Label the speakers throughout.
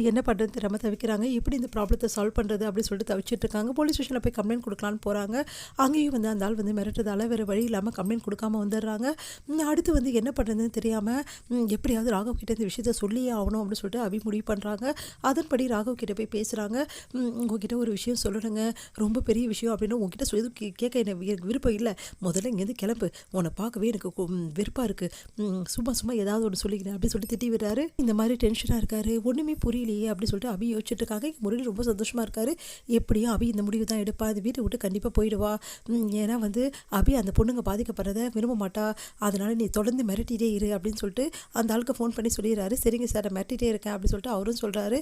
Speaker 1: என்ன பண்ணுறது தெரியாமல் தவிக்கிறாங்க. எப்படி இந்த ப்ராப்ளத்தை சால்வ் பண்ணுறது அப்படின்னு சொல்லிட்டு தவிச்சிட்டு இருக்காங்க. போலீஸ் ஸ்டேஷனில் போய் கம்ப்ளைண்ட் கொடுக்கலான்னு போகிறாங்க. அங்கேயும் வந்து அந்த ஆள் வந்து மிரட்டுறதால வேறு வழி இல்லாமல் கம்ப்ளைண்ட் கொடுக்காம வந்துடுறாங்க. அடுத்து வந்து என்ன பண்ணுறதுன்னு தெரியாமல் எப்படியாவது ராகவ் கிட்ட இந்த விஷயத்த சொல்லியே ஆகணும் அப்படின்னு சொல்லிட்டு அபி முடிவு பண்ணுறாங்க. அதன்படி ராகவ் கிட்ட போய் பேசுகிறாங்க. உங்ககிட்ட ஒரு விஷயம் சொல்லணுங்க, ரொம்ப பெரிய விஷயம் அப்படின்னு உங்ககிட்ட சொல்லி கேட்க எனக்கு விருப்பம் இல்லை. முதல்ல இங்கேருந்து கிளம்பு, உன்னை பார்க்கவே எனக்கு வெறுப்பாக இருக்குது, சும்மா சும்மா ஏதாவது ஒன்று சொல்லிக்கிறேன் அப்படின்னு சொல்லிட்டு திட்டி விடுறாரு. இந்த மாதிரி டென்ஷனாக இருக்காரு, ஒன்றுமே புரியலையே அப்படின்னு சொல்லிட்டு அபி யோசிச்சுட்டு இருக்காங்க. முரளி ரொம்ப சந்தோஷமாக இருக்காரு. எப்படியும் அபி இந்த முடிவு தான் எடுப்பா, அது வீட்டை விட்டு கண்டிப்பாக போயிடுவா. ஏன்னா வந்து அபி அந்த பொண்ணுங்க பாதிக்கப்படுறத விரும்ப மாட்டா, அதனால நீ தொடர்ந்து மிரட்டிகிட்டே இரு அப்படின்னு சொல்லிட்டு அந்த ஆளுக்கு ஃபோன் பண்ணி சொல்லிடுறாரு. சரிங்க சார், நான் மிரட்டிகிட்டே இருக்கேன் அப்படின்னு சொல்லிட்டு அவரும் சொல்கிறாரு.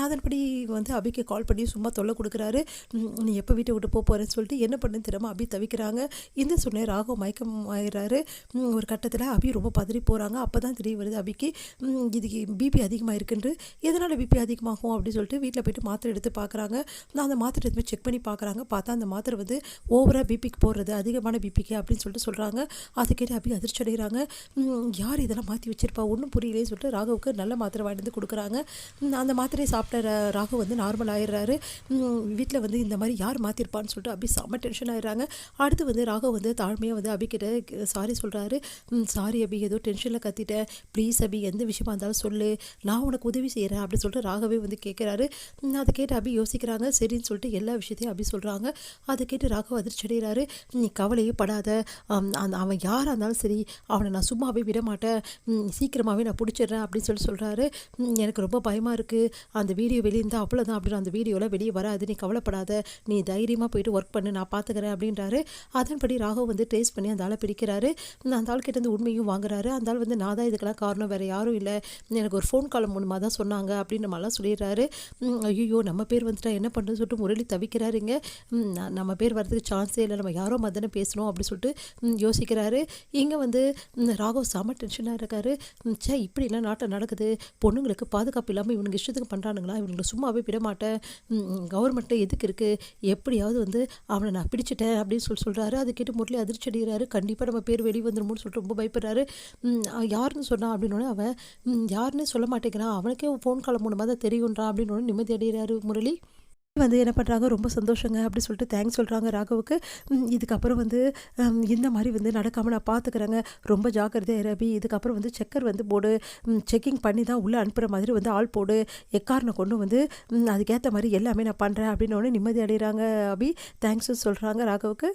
Speaker 1: அதன்படி வந்து அபிக்கு கால் பண்ணி சும்மா தொல்லை கொடுக்குறாரு. நீ எப்போ வீட்டை விட்டு போகிறேன்னு சொல்லிட்டு என்ன பண்ணுன்னு தெரியாமல் அபி தவிக்கிறாங்க. இந்த சொன்ன ராகவ் மயக்கம் ஆயிடுறாரு. ஒரு கட்டத்தில் அபி ரொம்ப பதறி போகிறாங்க. அப்போ தான் தெரிய வருது அபிக்கு இதுக்கு பிபி அதிகமாக இருக்குன்று. எதனால் பிபி அதிகமாகும் அப்படின்னு சொல்லிட்டு வீட்டில் போய்ட்டு மாத்திரை எடுத்து பார்க்குறாங்க. நான் அந்த மாத்திரை எடுத்து செக் பண்ணி பார்க்குறாங்க. பார்த்தா அந்த மாத்திரை வந்து ஓவராக பிபிக்கு போடுறது, அதிகமான பிபிக்கு அப்படின்னு சொல்லிட்டு சொல்கிறாங்க. அதை கேட்டு அபி அதிர்ச்சி அடைகிறாங்க. யார் இதெல்லாம் மாற்றி வச்சிருப்பா, ஒன்றும் புரியலேன்னு சொல்லிட்டு ராகவுக்கு நல்ல மாத்திரை வாங்கிட்டு வந்து கொடுக்குறாங்க. அந்த மாத்திரையை சாப்பிட்ட ராகவ் வந்து நார்மல் ஆயிடுறாரு. வீட்டில் வந்து இந்த மாதிரி யார் மாற்றிருப்பான்னு சொல்லிட்டு அபி செம்ம டென்ஷன் ஆயிடுறாங்க. அடுத்து வந்து ராகவ் வந்து தாழ்மையாக வந்து அபிக்கிட்ட சாரி சொல்கிறாரு. சாரி அபி, ஏதோ டென்ஷனில் கத்திட்டேன், ப்ளீஸ் அபி, எந்த விஷயமா இருந்தாலும் சொல்லு, நான் உனக்கு உதவி செய்கிறேன் அப்படின்னு சொல்லிட்டு ராகவே வந்து கேட்குறாரு. அதை கேட்டு அபி யோசிக்கிறாங்க. சரின்னு சொல்லிட்டு எல்லா விஷயத்தையும் அபி சொல்கிறாங்க. அதை கேட்டு ராகவ் அதிர்ச்சி அடைகிறாரு. நீ கவலையே படாத, அவன் யாராக இருந்தாலும் சரி, அவனை நான் சும்மாவே விட மாட்டேன், சீக்கிரமாகவே நான் பிடிச்சிடுறேன் அப்படின்னு சொல்கிறாரு. எனக்கு ரொம்ப பயமாக இருக்குது, அந்த வீடியோ வெளியே இருந்தால் அவ்வளோதான் அப்படின்னு, அந்த வீடியோவில் வெளியே வராது, நீ கவலைப்படாத, நீ தைரியமாக போயிட்டு ஒர்க் பண்ணு, நான் பார்த்துக்கிறேன் அப்படின்றாரு. அதன்படி ராகவ் வந்து ட்ரேஸ் பண்ணி அந்த ஆளை பிடிக்கிறாரு. அந்த ஆள் கிட்ட இருந்து உண்மையும் வாங்குறாரு. அந்த ஆள் வந்து நான் தான் இதுக்கெல்லாம் காரணம், வேறு யாரும் இல்லை, எனக்கு ஒரு ஃபோன் கால் மூலமாக தான் சொன்னாங்க அப்படின்னு நம்மளாம் சொல்லிடுறாரு. ஐயோ, நம்ம பேர் வந்துட்டா என்ன பண்ணுறதுன்னு சொல்லிட்டு முரளி தவிக்கிறாருங்க. நம்ம பேர் வரதுக்கு சான்ஸே இல்லை, நம்ம யாரோ மதனை பேசணும் அப்படின்னு சொல்லிட்டு யோசிக்கிறாரு. இங்கே வந்து ராகவ் செம டென்ஷனாக இருக்காரு. இப்படிலாம் நாட்டில் நடக்குது, பொண்ணுங்களுக்கு பாதுகாப்பு இல்லாமல் இவனுக்கு இஷ்டத்துக்கு பண்ணுறானுங்களா, இவனுங்களை சும்மாவே விட மாட்டேன், கவர்மெண்ட்டில் எதுக்கு இருக்குது, எப்படியாவது வந்து அவனை நான் பிடிச்சிட்டேன் அப்படின்னு சொல்கிறாரு. அதை கேட்டு முரளி அதிர்ச்சி அடைகிறாரு. கண்டிப்பாக நம்ம பேர் வெளியே வந்துடுமோன்னு சொல்லிட்டு ரொம்ப பயப்படுறாரு. யாருன்னு சொன்னான் அப்படின்னோடனே அவன் யாருன்னு சொல்ல மாட்டேங்கிறான், அவனுக்கே ஃபோன் கால் மூலமாக தான் தெரியுன்றான் அப்படின்னு நிம்மதி அடைகிறாரு முரளி. வந்து என்ன பண்ணுறாங்க, ரொம்ப சந்தோஷங்க அப்படி சொல்லிட்டு தேங்க்ஸ் சொல்கிறாங்க ராகவுக்கு. இதுக்கப்புறம் வந்து இந்த மாதிரி வந்து நடக்காமல் நான் பார்த்துக்கிறேங்க, ரொம்ப ஜாக்கிரதையாக ரபி, இதுக்கப்புறம் வந்து செக்கர் வந்து போடு, செக்கிங் பண்ணி தான் உள்ளே அனுப்புகிற மாதிரி வந்து ஆள் போடு, எக்காரனை கொண்டு வந்து அதுக்கேற்ற மாதிரி எல்லாமே நான் பண்ணுறேன் அப்படின்னு நிம்மதி அடைகிறாங்க அபி. தேங்க்ஸும் சொல்கிறாங்க ராகவுக்கு.